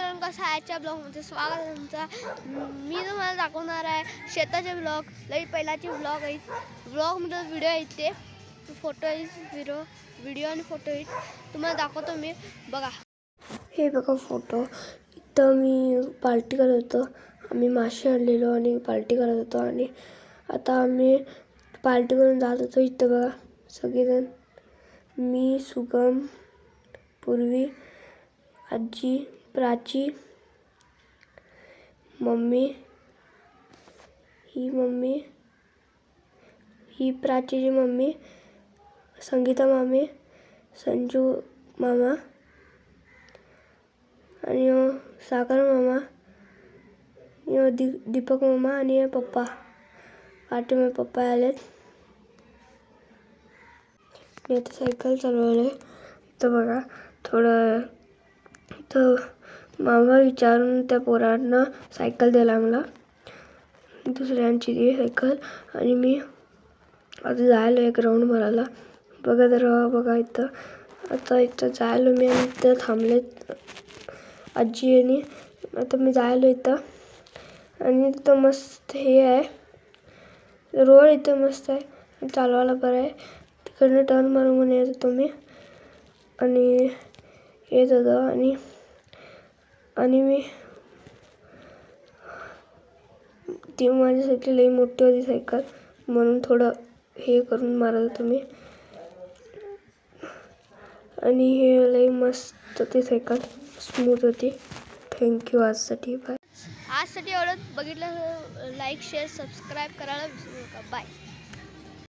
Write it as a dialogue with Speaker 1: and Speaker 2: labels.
Speaker 1: मंडळी, कसं आहे आजच्या ब्लॉगमध्ये स्वागत आहे तुमचा. मी तुम्हाला दाखवणार आहे शेताचे ब्लॉग. लई पहिलाचे ब्लॉग आहेत. ब्लॉगमध्ये व्हिडिओ आहेत, ते फोटो आहेत, व्हिडिओ आणि फोटो आहेत. तुम्हाला दाखवतो मी, बघा.
Speaker 2: हे बघा फोटो. इथं मी पार्टी करत होतो. आम्ही मासे आणलेलो आणि पार्टी करत होतो. आणि आता आम्ही पार्टी करून जात होतो. इथं बघा सगळेजण, मी, सुगम, पूर्वी, आजी, प्राची, मम्मी, ही प्राचीची मम्मी, संगीता मामी, संजू मामा आणि सागर मामा, दीपक मामा आणि पप्पा. पाठीमागे पप्पा आलेत. मी आता सायकल चालवले. इथं बघा थोडं इथं मामा विचारून त्या पोरांना सायकल द्यायला लागला, दुसऱ्यांची ती सायकल. आणि मी आता जायलो एक राऊंड मारायला. बघा तर बघा इथं आता इथं जायलो मी आणि इथं थांबलेत आजी. आणि आता मी जायलो इथं. आणि इथं मस्त हे आहे, रोड इथं मस्त आहे, चालवायला बरं आहे. तिकडनं टर्न मारून येत होतो मी आणि येत होतो. आणि मी ती माझी सायकल लई मोठी होती सायकल, म्हणून थोडं हे करून मारत होतो मी. आणि हे लई मस्त होती सायकल, स्मूथ होती. थँक्यू आजसाठी. बाय.
Speaker 1: आजसाठी एवढं. बघितलं लाईक शेअर सबस्क्राईब करायला विसरू नका. बाय.